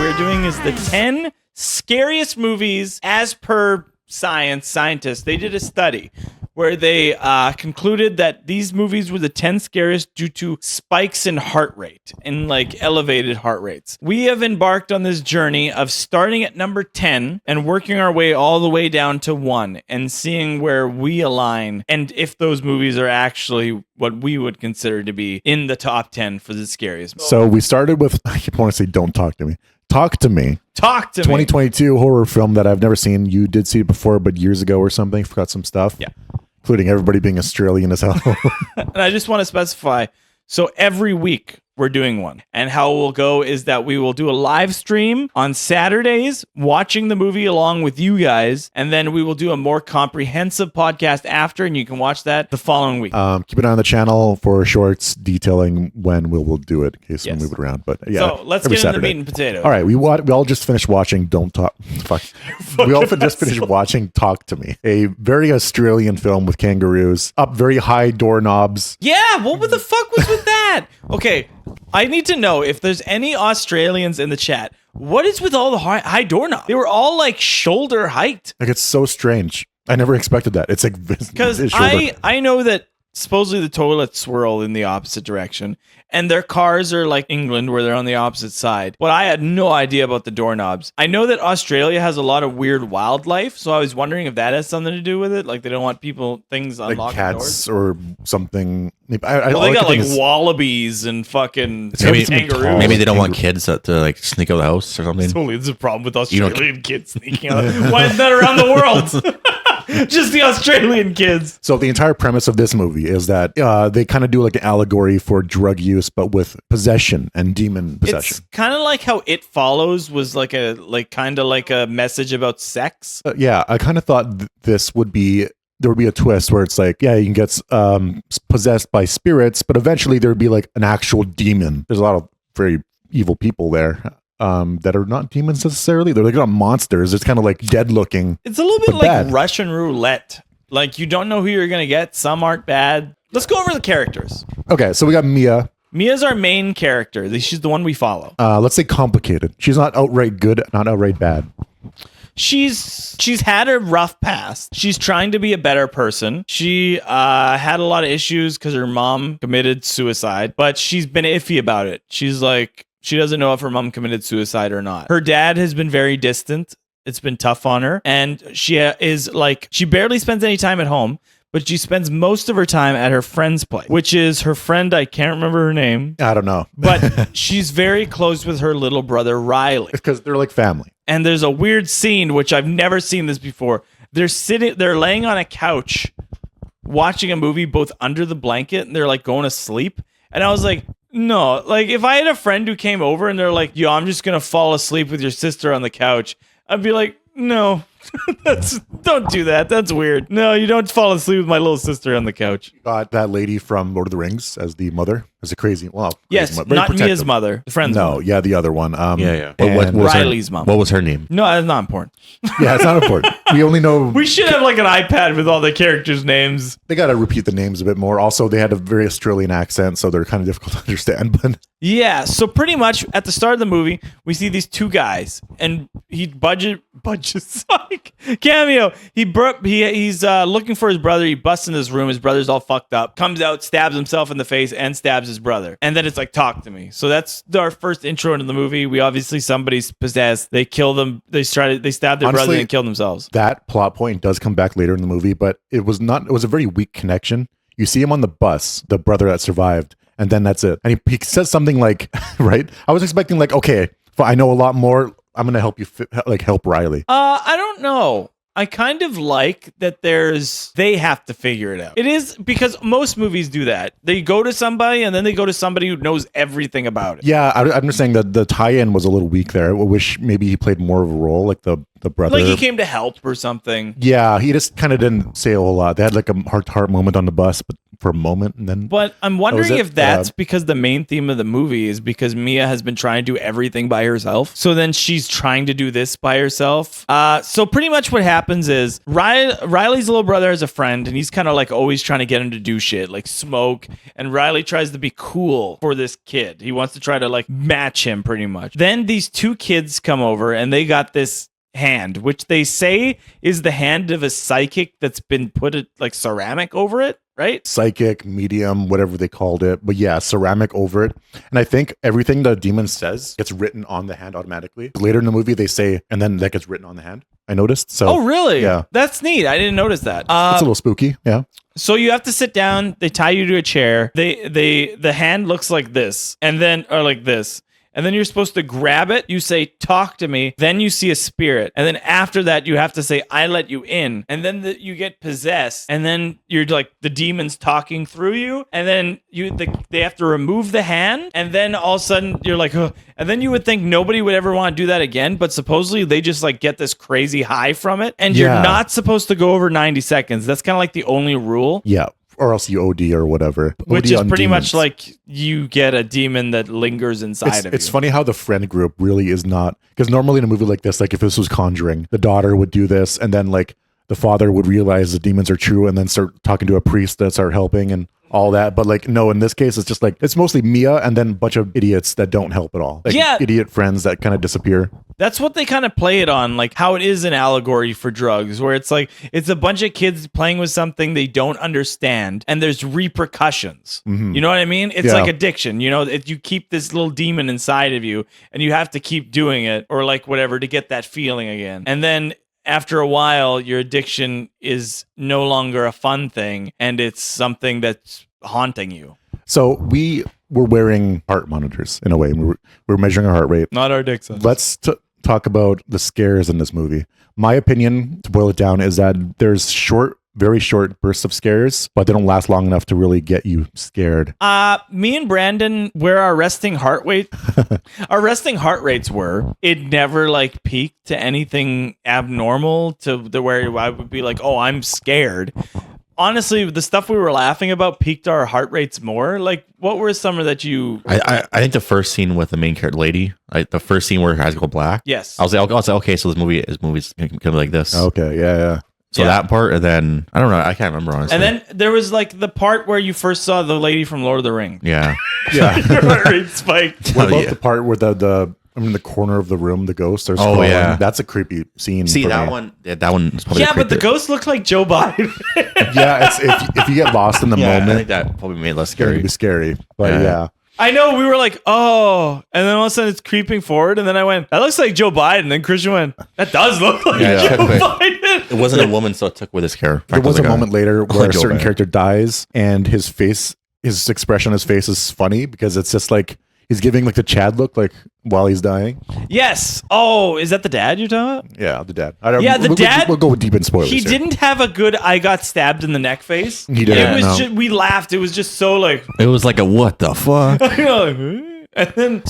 we're doing is the 10 scariest movies as per scientists. They did a study where they concluded that these movies were the 10 scariest due to spikes in heart rate and like elevated heart rates. We have embarked on this journey of starting at number 10 and working our way all the way down to 1 and seeing where we align and if those movies are actually what we would consider to be in the top 10 for the scariest movies. So we started with, I keep wanting to say Don't Talk to Me. Talk to Me. Talk to 2022 horror film that I've never seen. You did see it before, but years ago or something. Forgot some stuff. Yeah. Including everybody being Australian as hell. And I just want to specify, so every week we're doing one. And how it will go is that we will do a live stream on Saturdays, watching the movie along with you guys. And then we will do a more comprehensive podcast after, and you can watch that the following week. Keep an eye on the channel for shorts detailing when we'll do it in case we move it around. But yeah, so let's get into the meat and potatoes. All right, we all just finished watching Don't Talk. Fuck. We all just finished watching Talk to Me, a very Australian film with kangaroos, up very high doorknobs. Yeah, what the fuck was with that? Okay, I need to know if there's any Australians in the chat. What is with all the high doorknobs? They were all like shoulder height. Like, it's so strange. I never expected that. It's like because I know that supposedly the toilets swirl in the opposite direction, and their cars are like England where they're on the opposite side. But I had no idea about the doorknobs. I know that Australia has a lot of weird wildlife, so I was wondering if that has something to do with it. Like they don't want things unlocking like cats doors or something. They got like wallabies and fucking kangaroos. Maybe they don't want kids to like sneak out of the house or something. It's a problem with Australian kids sneaking out. Why is that around the world? Just the Australian kids. So the entire premise of this movie is that they kind of do like an allegory for drug use, but with possession and demon possession. It's kind of like how It Follows was like a message about sex. Yeah, I kind of thought there would be a twist where it's like, yeah, you can get possessed by spirits, but eventually there would be like an actual demon. There's a lot of very evil people there. That are not demons necessarily. They're like not monsters. It's kind of like dead looking. It's a little bit like bad. Russian roulette. Like you don't know who you're gonna get. Some aren't bad. Let's go over the characters. Okay, so we got Mia. Mia's our main character. She's the one we follow. Let's say complicated. She's not outright good, not outright bad. She's had a rough past. She's trying to be a better person. She had a lot of issues because her mom committed suicide, but she's been iffy about it. She's like, she doesn't know if her mom committed suicide or not. Her dad has been very distant. It's been tough on her. And she is like, she barely spends any time at home, but she spends most of her time at her friend's place, which is her friend. I can't remember her name. I don't know. But she's very close with her little brother, Riley. Because they're like family. And there's a weird scene, which I've never seen this before. They're laying on a couch watching a movie, both under the blanket, and they're like going to sleep. And I was like, no, like if I had a friend who came over and they're like, yo, I'm just going to fall asleep with your sister on the couch, I'd be like, no, don't do that. That's weird. No, you don't fall asleep with my little sister on the couch. Got that lady from Lord of the Rings as the mother. As a crazy, yes, not Mia's mother, the friend's mother. Yeah, the other one. Yeah. What was Riley's mom? What was her name? No, that's not important. Yeah, it's not important. We only know. We should have like an iPad with all the characters' names. They got to repeat the names a bit more. Also, they had a very Australian accent, so they're kind of difficult to understand. But yeah, so pretty much at the start of the movie, we see these two guys, and he budges like cameo. He's looking for his brother. He busts in his room. His brother's all fucked up. Comes out, stabs himself in the face, and stabs his brother. And then it's like, talk to me. So that's our first intro into the movie. We obviously, somebody's possessed. They kill them. They stabbed their brother and killed themselves. That plot point does come back later in the movie, but it was a very weak connection. You see him on the bus, the brother that survived, and then that's it. And he says something like, right? I was expecting like, okay, I know a lot more. I'm going to help you, help Riley. I don't know. I kind of like that they have to figure it out. It is because most movies do that. They go to somebody and then they go to somebody who knows everything about it. Yeah, I'm just saying that the tie-in was a little weak there. I wish maybe he played more of a role, like the the brother. Like he came to help or something. Yeah, he just kind of didn't say a whole lot. They had like a heart-to-heart moment on the bus, but for a moment, and then. But I'm wondering it. if that's because the main theme of the movie is because Mia has been trying to do everything by herself. So then she's trying to do this by herself. So pretty much what happens is Riley's little brother has a friend, and he's kind of like always trying to get him to do shit, like smoke. And Riley tries to be cool for this kid. He wants to try to like match him pretty much. Then these two kids come over, and they got this hand, which they say is the hand of a psychic that's been put like ceramic over it. Right? Psychic, medium, whatever they called it. But yeah, ceramic over it. And I think everything the demon says gets written on the hand automatically. Later in the movie, they say, and then that gets written on the hand. I noticed. So, oh, really? Yeah. That's neat. I didn't notice that. It's a little spooky. Yeah. So you have to sit down. They tie you to a chair. The hand looks like this, and then or like this. And then you're supposed to grab it. You say, talk to me. Then you see a spirit. And then after that, you have to say, I let you in. And then you get possessed. And then you're like, the demon's talking through you. And then they have to remove the hand. And then all of a sudden, you're like, oh. And then you would think nobody would ever want to do that again. But supposedly, they just like get this crazy high from it. And you're not supposed to go over 90 seconds. That's kind of like the only rule. Yeah. Or else you OD or whatever. Which OD is pretty demons. much like you get a demon that lingers inside of you. It's funny how the friend group really is not, because normally in a movie like this, like if this was Conjuring, the daughter would do this, and then like the father would realize the demons are true and then start talking to a priest that start helping and all that. But like, no, in this case, it's just like, it's mostly Mia and then a bunch of idiots that don't help at all. Like idiot friends that kind of disappear. That's what they kind of play it on, like how it is an allegory for drugs, where it's like, it's a bunch of kids playing with something they don't understand, and there's repercussions. Mm-hmm. You know what I mean? It's like addiction. You know, you keep this little demon inside of you, and you have to keep doing it, or like whatever, to get that feeling again. And then after a while, your addiction is no longer a fun thing, and it's something that's haunting you. So we were wearing heart monitors in a way. We were measuring our heart rate. Not our dick sensors. Let's talk about the scares in this movie. My opinion, to boil it down, is that there's very short bursts of scares, but they don't last long enough to really get you scared. Me and Brandon, where our resting heart rates were, it never like peaked to anything abnormal to where I would be like, oh, I'm scared. Honestly, the stuff we were laughing about piqued our heart rates more. Like, what were some of that you? I think the first scene with the main character lady, like the first scene where her eyes go black. Yes. I was like, okay, so this movie's gonna be like this. Okay, yeah. So that part, and then I don't know, I can't remember honestly. And then there was like the part where you first saw the lady from Lord of the Rings. Yeah. Your heart rate spiked. What about the part where I'm in the corner of the room, the ghosts are scrolling? Yeah. That's a creepy scene. See, for that me. one is probably But the ghost looked like Joe Biden. Yeah, it's if you get lost in the I moment, think that probably made it less it's going to scary. be scary. But yeah. I know, we were like, oh, and then all of a sudden it's creeping forward, and then I went, that looks like Joe Biden. And then Christian went, that does look like Joe Biden. It wasn't a woman, so it took with his hair. There was a moment later where a Joe certain Biden. character dies and his expression on his face is funny because it's just like he's giving like the Chad look like while he's dying. Yes. Oh, is that the dad you're talking about? Yeah, the dad. I don't, Yeah, the dad. We'll go deep in spoilers. He here. didn't have a good I got stabbed in the neck face. He didn't, It was no. just, we laughed. It was just so like, It was like a what the fuck? you know, like, "Huh?" And then,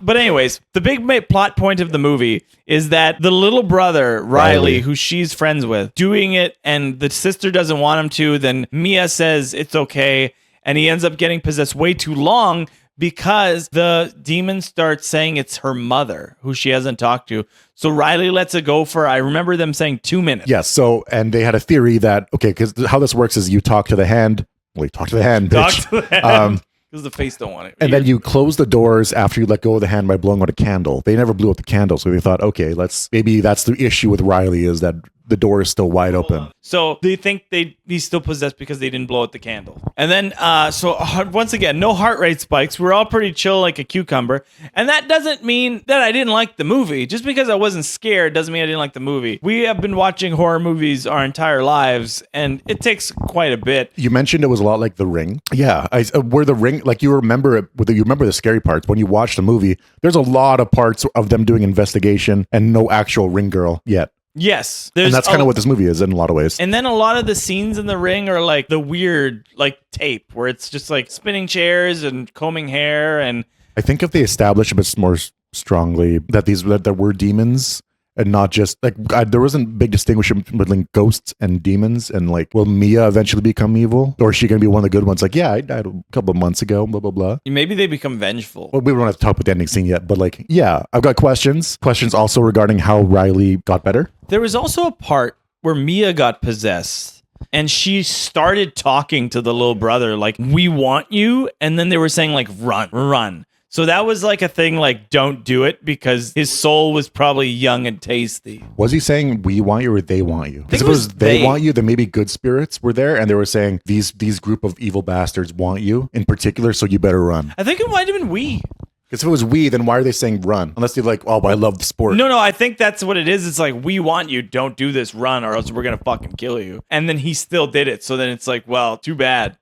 but anyways, the big plot point of the movie is that the little brother, Riley, who she's friends with, doing it, and the sister doesn't want him to, then Mia says it's okay, and he ends up getting possessed way too long because the demon starts saying it's her mother, who she hasn't talked to. So Riley lets it go for, I remember them saying 2 minutes. Yes. So, and they had a theory that, okay, because how this works is you talk to the hand. Well, you talk to the hand, Talk bitch. to the hand. Because the face don't want it. And then you close the doors after you let go of the hand by blowing out a candle. They never blew out the candle, so they thought, okay, maybe that's the issue with Riley is that the door is still wide open. So they think he's still possessed because they didn't blow out the candle. And then, once again, no heart rate spikes. We're all pretty chill like a cucumber. And that doesn't mean that I didn't like the movie. Just because I wasn't scared doesn't mean I didn't like the movie. We have been watching horror movies our entire lives, and it takes quite a bit. You mentioned it was a lot like The Ring. Yeah, where The Ring, like you remember it, you remember the scary parts. When you watch the movie, there's a lot of parts of them doing investigation and no actual ring girl yet. Yes. And that's kind of what this movie is in a lot of ways. And then a lot of the scenes in The Ring are like the weird, like tape, where it's just like spinning chairs and combing hair. And I think if they establish a bit more strongly that there were demons and not just like there wasn't big distinction between ghosts and demons, and like, will Mia eventually become evil, or is she gonna be one of the good ones? Like, yeah, I died a couple of months ago, blah blah blah. Maybe they become vengeful. Well, we don't have to talk about the ending scene yet, but like, yeah, I've got questions also regarding how Riley got better. There was also a part where Mia got possessed and she started talking to the little brother like, we want you, and then they were saying like, run. So that was like a thing, like, don't do it, because his soul was probably young and tasty. Was he saying we want you or they want you? Because if it was they they want you, then maybe good spirits were there and they were saying these group of evil bastards want you in particular, so you better run. I think it might have been we. Because if it was we, then why are they saying run? Unless they're like, oh, I love the sport. No, I think that's what it is. It's like, we want you, don't do this, run, or else we're going to fucking kill you. And then he still did it. So then it's like, well, too bad.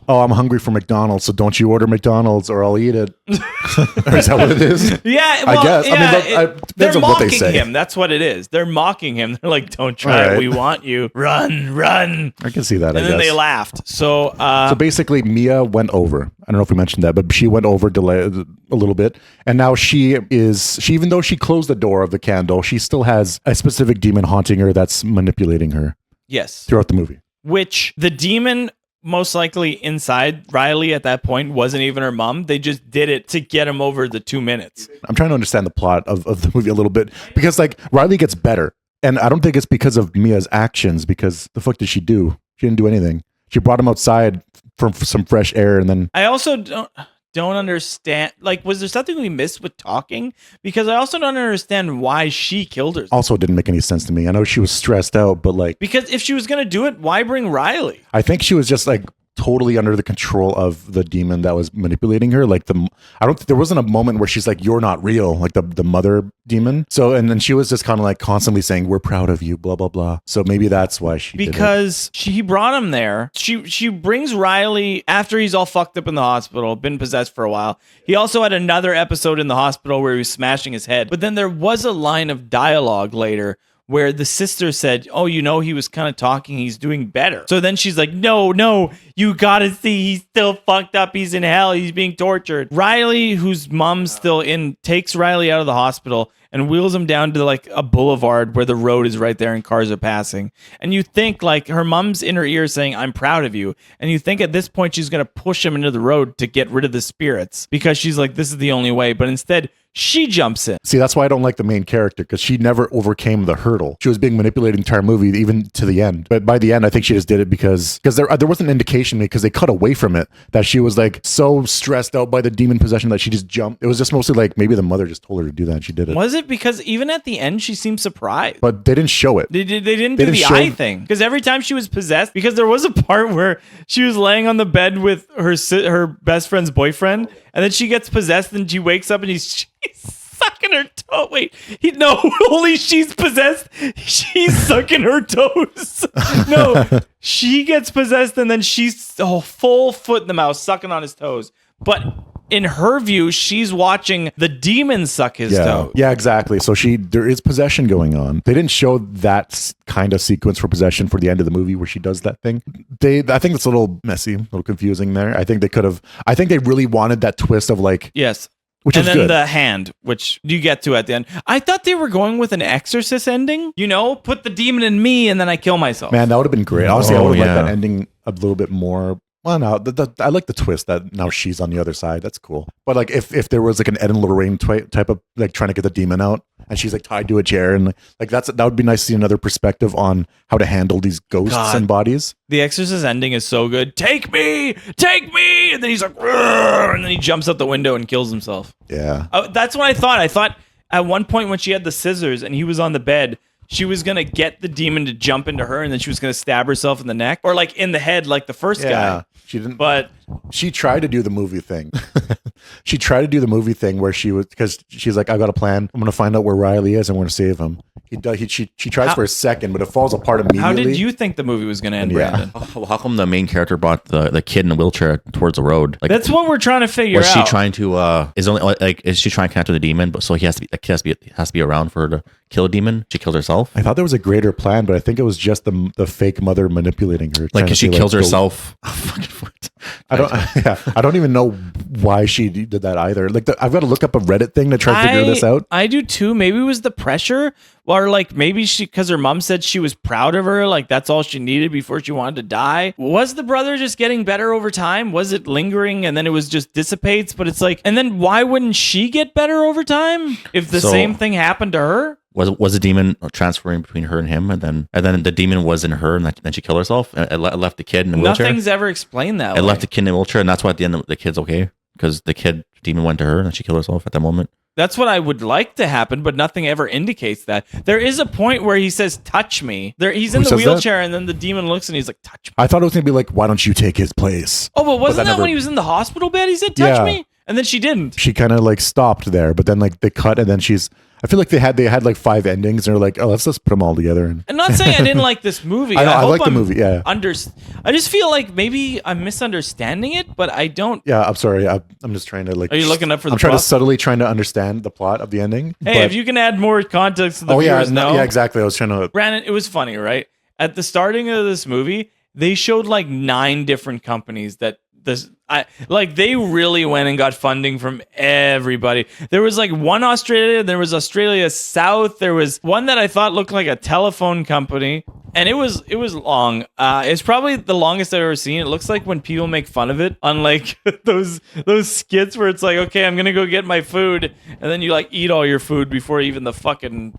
Oh, I'm hungry for McDonald's, so don't you order McDonald's or I'll eat it. Or is that what it is? Yeah, well, I guess. Yeah, I mean, they're depends on what they mocking say. him. That's what it is. They're mocking him. They're like, don't try All right. it. We want you. Run. I can see that, And I then guess. they laughed. So So basically, Mia went over. I don't know if we mentioned that, but she went over a little bit. And now even though she closed the door of the candle, she still has a specific demon haunting her that's manipulating her yes, throughout the movie. which the demon most likely inside Riley at that point wasn't even her mom. They just did it to get him over the 2 minutes. I'm trying to understand the plot of the movie a little bit, because like Riley gets better. And I don't think it's because of Mia's actions, because the fuck did she do? She didn't do anything. She brought him outside for some fresh air, and then I also don't understand, like, was there something we missed with talking? Because I also don't understand why she killed herself. also didn't make any sense to me. I know she was stressed out, but like, Because if she was going to do it, why bring Riley? I think she was just like totally under the control of the demon that was manipulating her. Like there wasn't a moment where she's like, you're not real, like the mother demon. So, and then she was just kind of like constantly saying, we're proud of you, blah, blah, blah. So maybe that's why she did it. Because he brought him there. She brings Riley after he's all fucked up in the hospital, been possessed for a while. He also had another episode in the hospital where he was smashing his head. But then there was a line of dialogue later where the sister said, oh, he was kind of talking, he's doing better. So then she's like, no, you gotta see, he's still fucked up, he's in hell, he's being tortured. Riley, whose mom's still in, takes Riley out of the hospital and wheels him down to like a boulevard where the road is right there and cars are passing. And you think like her mom's in her ear saying, I'm proud of you. And you think at this point she's gonna push him into the road to get rid of the spirits, because she's like, this is the only way. But instead, she jumps in. See, that's why I don't like the main character, because she never overcame the hurdle. She was being manipulated the entire movie, even to the end. But by the end, I think she just did it because there wasn't an indication, because they cut away from it, that she was like so stressed out by the demon possession that she just jumped. It was just mostly like maybe the mother just told her to do that and she did it. Was it? Because even at the end, she seemed surprised. But they didn't show it. They didn't do the eye thing. Because every time she was possessed, because there was a part where she was laying on the bed with her best friend's boyfriend, and then she gets possessed and she wakes up and she's sucking her toe. Wait, only she's possessed. She's sucking her toes. No, she gets possessed and then she's a full foot in the mouth, sucking on his toes. But in her view, she's watching the demon suck his toe. Yeah, exactly. So there is possession going on. They didn't show that kind of sequence for possession for the end of the movie where she does that thing. I think it's a little messy, a little confusing there. I think they really wanted that twist of like, Yes. which and is then good. the hand, which you get to at the end. I thought they were going with an Exorcist ending. Put the demon in me and then I kill myself. Man, that would have been great. Honestly, I would have yeah. liked that ending a little bit more. Well, no, I like the twist that now she's on the other side. That's cool. But like, if there was like an Ed and Lorraine type of like trying to get the demon out, and she's like tied to a chair, and like that would be nice to see another perspective on how to handle these ghosts and bodies. The Exorcist ending is so good. Take me! And then he's like, "Rrr," and then he jumps out the window and kills himself. Yeah. That's what I thought. I thought at one point when she had the scissors and he was on the bed, she was going to get the demon to jump into her and then she was going to stab herself in the neck or like in the head like the first guy. She didn't. But she tried to do the movie thing. She tried to do the movie thing where because she's like, I got a plan. I'm going to find out where Riley is and we're going to save him. She tries for a second, but it falls apart immediately. How did you think the movie was going to end, Brandon? How come the main character brought the kid in a wheelchair towards the road? Like, That's what we're trying to figure was out. she trying to is she trying to connect with the demon? But so he has to be around for her to kill a demon. She killed herself. I thought there was a greater plan, but I think it was just the fake mother manipulating her. Like, trying to because she say, kills like, go- herself. Oh, fucking what? I don't even know why she did that either. Like, I've got to look up a Reddit thing to try to figure this out. I do too. Maybe it was the pressure, or like maybe because her mom said she was proud of her, like that's all she needed before she wanted to die. Was the brother just getting better over time? Was it lingering and then it was just dissipates? But it's like, and then why wouldn't she get better over time if the same thing happened to her? Was the demon transferring between her and him, and then the demon was in her, and then she killed herself. It left the kid in the wheelchair. Nothing's ever explained that. It way. left the kid in the wheelchair, and that's why at the end the kid's okay because the demon went to her, and then she killed herself at that moment. That's what I would like to happen, but nothing ever indicates that. There is a point where he says, touch me. He's in Who the says wheelchair, and then the demon looks and he's like, touch me. I thought it was going to be like, why don't you take his place? Oh, but wasn't that that never- when he was in the hospital bed? He said, touch Yeah. me. And then she didn't. She kind of like stopped there, but then like they cut, and then I feel like they had like 5 endings, and they're like, oh, let's just put them all together. And I'm not saying I didn't like this movie. I hope like the I'm movie, yeah. I just feel like maybe I'm misunderstanding it, but I don't. yeah, I'm sorry. I'm just trying to like. Are you looking up for the I'm trying plot? to subtly trying to understand the plot of the ending. Hey, but- if you can add more context to the oh yeah, viewers know. yeah, exactly. I was trying to. Brandon, it was funny, right? At the starting of this movie, they showed like 9 different companies that they really went and got funding from everybody. There was like one Australia, there was Australia South, there was one that I thought looked like a telephone company, and it was long. It's probably the longest I've ever seen. It looks like when people make fun of it on like those skits where it's like, okay, I'm gonna go get my food, and then you like eat all your food before even the fucking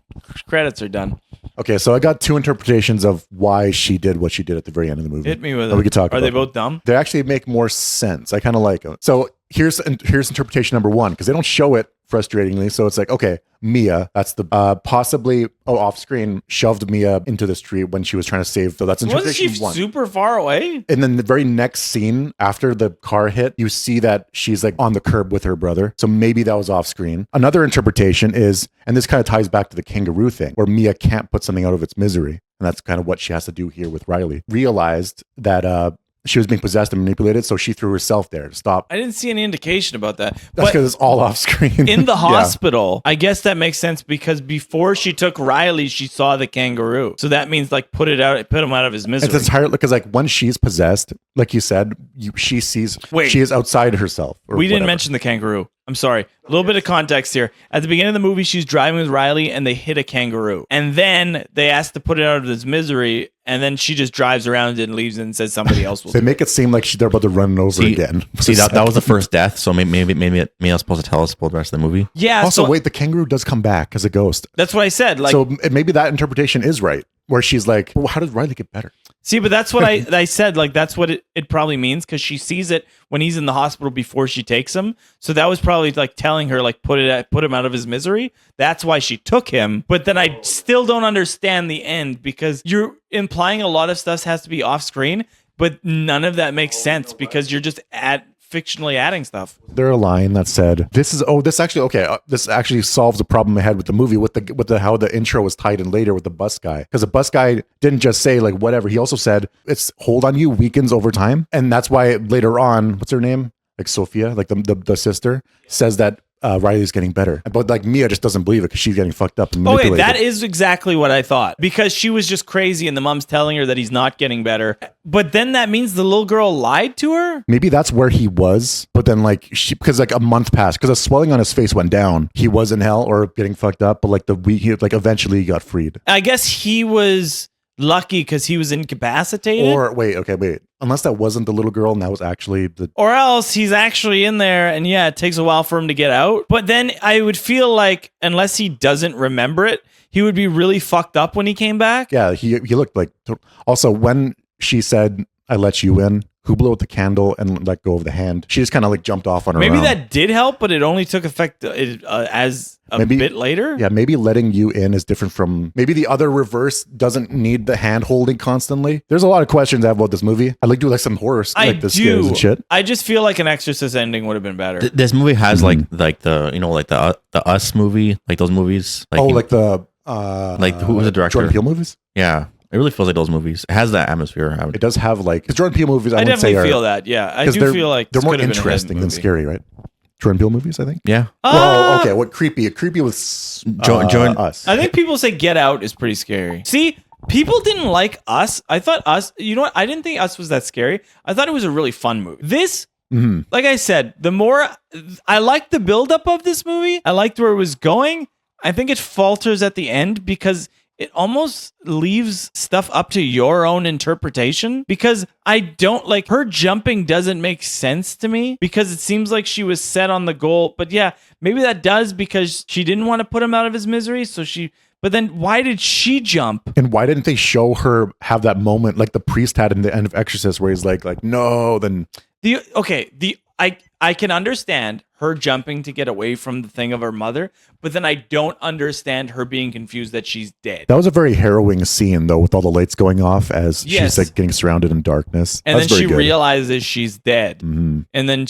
credits are done. Okay, so I got 2 interpretations of why she did what she did at the very end of the movie. Hit me with that it. we could talk Are about. they both dumb? They actually make more sense. I kind of like them. So here's interpretation number 1, because they don't show it, frustratingly. So it's like, okay, Mia, that's the possibly off screen shoved Mia into this tree when she was trying to save. So that's Wasn't she interpretation 1. super far away? And then the very next scene after the car hit, you see that she's like on the curb with her brother. So maybe that was off screen. Another interpretation is, and this kind of ties back to the kangaroo thing, where Mia can't put something out of its misery. And that's kind of what she has to do here with Riley. Realized that she was being possessed and manipulated, so she threw herself there to stop. I didn't see any indication about that. That's But because it's all off screen. in the Yeah. hospital, I guess that makes sense because before she took Riley, she saw the kangaroo. So that means like put him out of his misery. It's entirely because like when she's possessed, like you said, she sees Wait. she is outside herself. or We didn't whatever. mention the kangaroo. I'm sorry. A little bit of context here. At the beginning of the movie, she's driving with Riley and they hit a kangaroo. And then they asked to put it out of his misery. And then she just drives around and leaves and says somebody else will They do make it seem like they're about to run over See- again. See, that was the first death, so maybe it's supposed to tell us about the rest of the movie. Yeah. Also, so wait, the kangaroo does come back as a ghost. that's what I said. Like, So maybe that interpretation is right, where she's like, well, how does Riley get better? see, but that's what I said. Like, that's what it probably means because she sees it when he's in the hospital before she takes him. So that was probably like telling her, like, put him out of his misery. That's why she took him. But then I still don't understand the end because you're implying a lot of stuff has to be off screen, but none of that makes sense because you're just fictionally adding stuff. There a line that said, this actually solves a problem I had with the movie with the how the intro was tied in later with the bus guy, because the bus guy didn't just say like whatever, he also said it's hold on you weakens over time, and that's why later on, what's her name, like Sophia, like the sister, says that Riley's getting better, but like Mia just doesn't believe it because she's getting fucked up and Okay, manipulated. that is exactly what I thought because she was just crazy and the mom's telling her that he's not getting better. But then that means the little girl lied to her? Maybe that's where he was, but then like because like a month passed, because the swelling on his face went down. He was in hell or getting fucked up, but like eventually he got freed. I guess he was lucky because he was incapacitated. Or wait, unless that wasn't the little girl and that was actually the. Or else he's actually in there and yeah, it takes a while for him to get out. But then I would feel like unless he doesn't remember it, he would be really fucked up when he came back. Yeah, he looked like. Also, when she said, "I let you in," who blew out the candle and let go of the hand? She just kind of like jumped off on her Maybe own. that did help, but it only took effect as a bit later. Yeah, maybe letting you in is different from maybe the other reverse doesn't need the hand holding constantly. There's a lot of questions I have about this movie. I'd like to do like some horror like the scares and shit. I just feel like an Exorcist ending would have been better. This movie has like the Us movie, like those movies. Like, who was the director? Jordan Peele movies. Yeah, it really feels like those movies. It has that atmosphere. It does have like because Jordan Peele movies. I would definitely say feel that. Yeah, I 'cause do feel like they're this more could have been a hidden interesting than movie. scary, right? Jordan Peele movies, I think. Yeah. Well, okay. What creepy? Creepy was Us. I think people say Get Out is pretty scary. See, people didn't like Us. I thought Us, you know what? I didn't think Us was that scary. I thought it was a really fun movie. This, like I said, the more I liked the buildup of this movie, I liked where it was going. I think it falters at the end because it almost leaves stuff up to your own interpretation, because I don't like her jumping doesn't make sense to me, because it seems like she was set on the goal. But yeah, maybe that does, because she didn't want to put him out of his misery. But then why did she jump? And why didn't they show her have that moment like the priest had in the end of Exorcist where he's like no, then I can understand her jumping to get away from the thing of her mother, but then I don't understand her being confused that she's dead. That was a very harrowing scene, though, with all the lights going off as she's like getting surrounded in darkness. And then she realizes she's dead. Mm-hmm. And then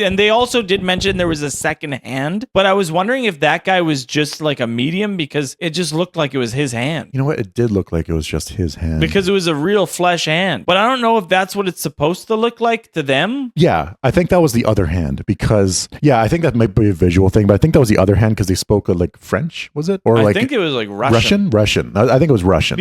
and they also did mention there was a second hand, but I was wondering if that guy was just like a medium, because it just looked like it was his hand. You know what? It did look like it was just his hand. Because it was a real flesh hand. But I don't know if that's what it's supposed to look like to them. Yeah, I think that was the other hand, because I think that might be a visual thing, but I think that was the other hand because they spoke like French, was it? Or I think it was like Russian. Russian. I think it was Russian.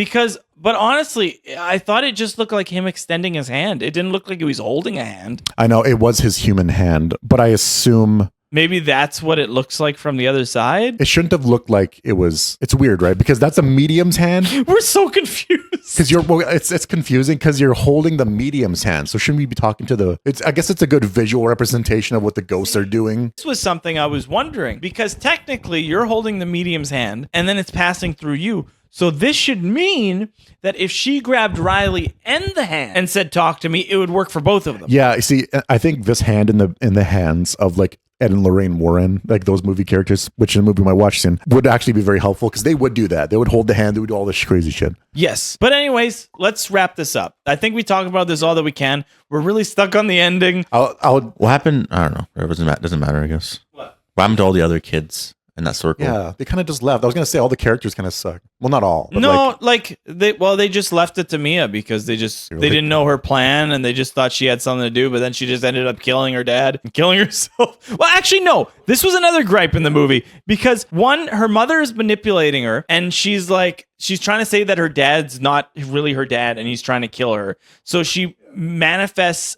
But honestly, I thought it just looked like him extending his hand. It didn't look like he was holding a hand. I know it was his human hand, but I assume maybe that's what it looks like from the other side. It shouldn't have looked like it was. It's weird, right? Because that's a medium's hand. We're so confused. Because it's confusing because you're holding the medium's hand. So shouldn't we be talking to I guess it's a good visual representation of what the ghosts are doing. This was something I was wondering, because technically you're holding the medium's hand and then it's passing through you. So this should mean that if she grabbed Riley and the hand and said, "Talk to me," it would work for both of them. Yeah, see, I think this hand in the hands of like Ed and Lorraine Warren, like those movie characters, which in a movie we might watch soon, would actually be very helpful, because they would do that. They would hold the hand. They would do all this crazy shit. Yes. But anyways, let's wrap this up. I think we talked about this all that we can. We're really stuck on the ending. What happened? I don't know. It doesn't matter, I guess. What happened to all the other kids in that circle? Yeah, they kind of just left. I was going to say all the characters kind of suck. Well, not all. But no, they just left it to Mia because they didn't know her plan, and they just thought she had something to do, but then she just ended up killing her dad and killing herself. Well, actually, no. This was another gripe in the movie, because one, her mother is manipulating her, and she's trying to say that her dad's not really her dad, and he's trying to kill her. So she manifests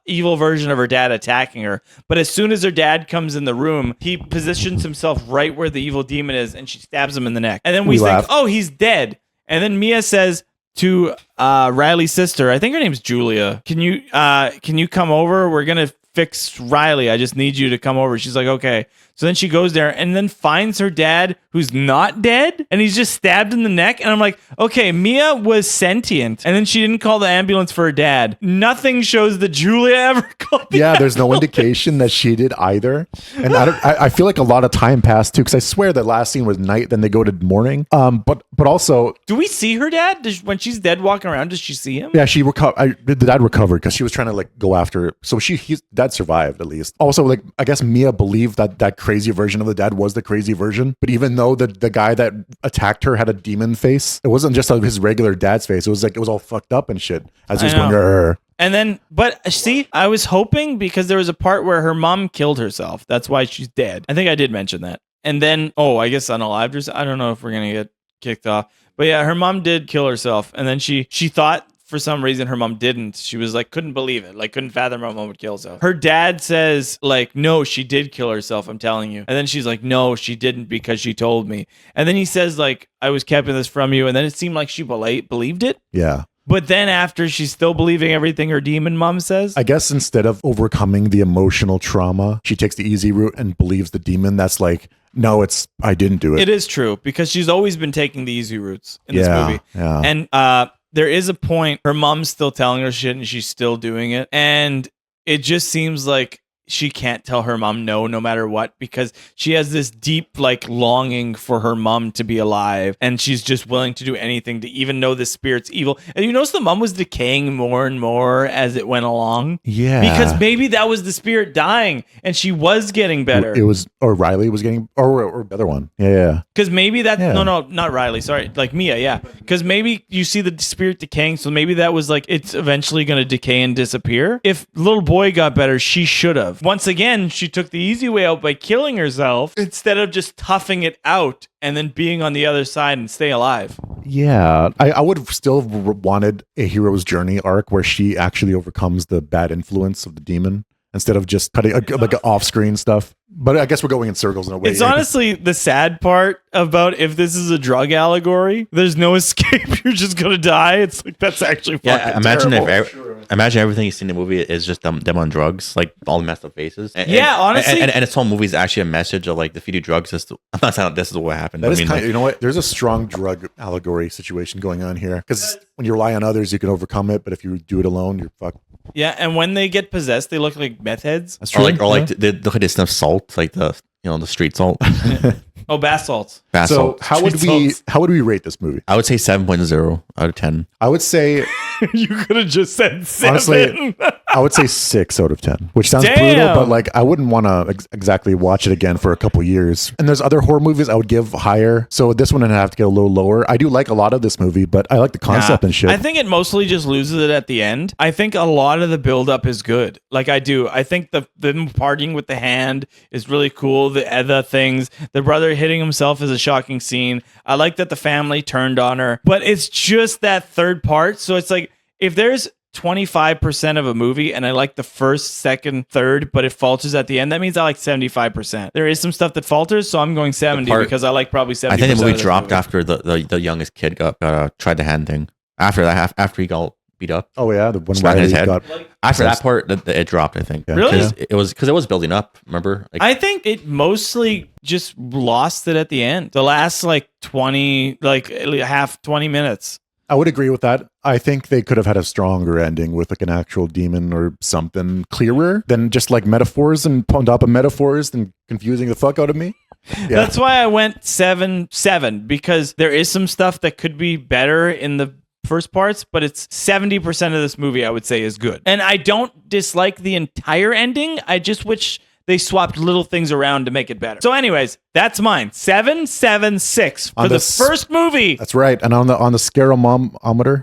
evil version of her dad attacking her, but as soon as her dad comes in the room, he positions himself right where the evil demon is, and she stabs him in the neck. And then we think, oh, he's dead. And then Mia says to Riley's sister, I think her name's Julia, can you come over? We're gonna fix Riley. I just need you to come over. She's like, okay. So then she goes there and then finds her dad, who's not dead, and he's just stabbed in the neck. And I'm like, okay, Mia was sentient, and then she didn't call the ambulance for her dad. Nothing shows that Julia ever called the ambulance. There's no indication that she did either. And I feel like a lot of time passed too, because I swear that last scene was night, then they go to morning. But also, do we see her dad? When she's dead walking around, does she see him? Yeah, she recovered. The dad recovered because she was trying to like go after her. So his dad survived at least. Also, like, I guess Mia believed that crazy version of the dad was the crazy version, but even though the guy that attacked her had a demon face, it wasn't just his regular dad's face. It was like it was all fucked up and shit as he was going Rrr. And then, but see, I was hoping, because there was a part where her mom killed herself. That's why she's dead. I think I did mention that. And then, I guess unalived her. I don't know if we're gonna get kicked off, but yeah, her mom did kill herself, and then she thought, for some reason, her mom didn't. She was like, couldn't believe it. Like, couldn't fathom her mom would kill herself. Her dad says, like, no, she did kill herself, I'm telling you. And then she's like, no, she didn't, because she told me. And then he says, like, I was keeping this from you. And then it seemed like she believed it. Yeah. But then after, she's still believing everything her demon mom says. I guess instead of overcoming the emotional trauma, she takes the easy route and believes the demon. That's like, no, I didn't do it. It is true, because she's always been taking the easy routes in this movie. Yeah. And, there is a point, her mom's still telling her shit and she's still doing it. And it just seems like she can't tell her mom no matter what, because she has this deep like longing for her mom to be alive, and she's just willing to do anything to even know the spirit's evil. And you notice the mom was decaying more and more as it went along. Yeah, because maybe that was the spirit dying and she was getting better. It was, or Riley was getting, or the other one. Yeah. Because maybe that no, not Riley, sorry, like Mia. Yeah, because maybe you see the spirit decaying, so maybe that was like it's eventually going to decay and disappear. If little boy got better, she should have. have. Once again, she took the easy way out by killing herself instead of just toughing it out and then being on the other side and stay alive. Yeah, I would have still wanted a hero's journey arc where she actually overcomes the bad influence of the demon instead of just cutting like off-screen stuff. But I guess we're going in circles in a way. It's honestly the sad part about if this is a drug allegory, there's no escape. You're just going to die. It's like, that's actually fucking terrible. Imagine everything you see in the movie is just them on drugs, like all the messed up faces. Honestly. And its whole movie is actually a message of like, if you do drugs, I'm not saying this is what happened. That is kind of, you know what? There's a strong drug allegory situation going on here. Because when you rely on others, you can overcome it. But if you do it alone, you're fucked. Yeah, and when they get possessed, they look like meth heads. That's true. Or like they look at this snuff salt, like the street salt. Oh, bath salts. Bath so salt. how would we rate this movie? I would say 7.0 out of 10. I would say You could have just said 7. honestly, I would say 6 out of 10, which sounds Damn. brutal, but like I wouldn't want to exactly watch it again for a couple years. And there's other horror movies I would give higher, so this one I'd have to get a little lower. I do like a lot of this movie, but I like the concept and shit. I think it mostly just loses it at the end. I think a lot of the buildup is good. Like I do. I think the partying with the hand is really cool. The other things, the brother hitting himself is a shocking scene. I like that the family turned on her, but it's just that third part. So it's like, if there's 25% of a movie and I like the first, second, third, but it falters at the end, that means I like 75%. There is some stuff that falters, so I'm going 70 because I like probably 70%. I think the movie dropped after the youngest kid got tried the hand thing. After that, after he got beat up. Oh yeah, the one Smacked Riley his head. got After that part, it dropped. I think. Yeah. Really? It was because it was building up. Remember? Like, I think it mostly just lost it at the end. The last like 20 minutes. I would agree with that. I think they could have had a stronger ending with like an actual demon or something clearer than just like metaphors and on top of metaphors and confusing the fuck out of me. Yeah. That's why I went 7-7, because there is some stuff that could be better in the first parts, but it's 70% of this movie I would say is good. And I don't dislike the entire ending. I just wish they swapped little things around to make it better. So anyways, that's mine. 776 for the first movie. That's right. And on the scaromometer,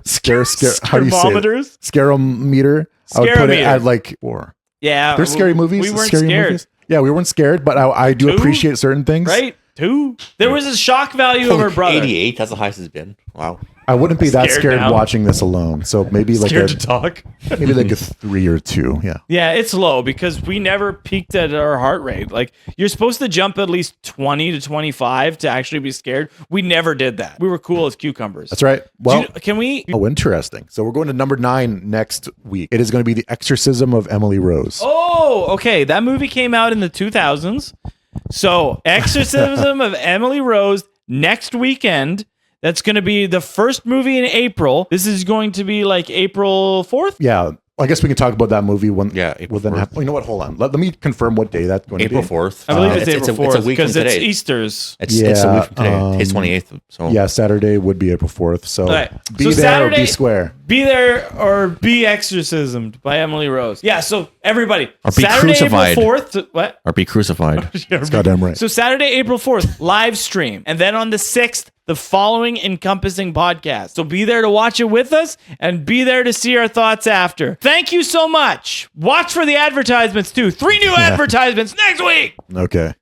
how do you say it? Scarometer. I would put it at like 4. Yeah. There's scary movies. We weren't scary scared. Movies. Yeah, we weren't scared, but I do 2? appreciate certain things. Right? 2. There was a shock value of her brother. 88. That's the highest it's been. Wow. I wouldn't be that scared now. watching this alone. So maybe like Scared to talk. maybe like a 3 or 2. Yeah. Yeah, it's low because we never peaked at our heart rate. Like, you're supposed to jump at least 20 to 25 to actually be scared. We never did that. We were cool as cucumbers. That's right. Well, can we? Oh, interesting. So we're going to number 9 next week. It is going to be The Exorcism of Emily Rose. Oh, okay. That movie came out in the 2000s. So, Exorcism of Emily Rose next weekend. That's going to be the first movie in April. This is going to be like April 4th? Yeah. I guess we can talk about that movie when. Yeah, April then 4th. You know what? Hold on. Let me confirm what day that's going April to be. 4th. I believe it's April 4th It's a week from because it's today. Easter's. It's a week from today. It's 28th. So Yeah, Saturday would be April 4th. So Right. be So there Saturday- or be square. Be there or be exorcismed by Emily Rose. Yeah, so everybody. Or be Saturday, crucified. April 4th. What? or be crucified. That's goddamn right. So Saturday, April 4th, live stream. And then on the 6th, the following encompassing podcast. So be there to watch it with us and be there to see our thoughts after. Thank you so much. Watch for the advertisements too. 3 new advertisements next week. Okay.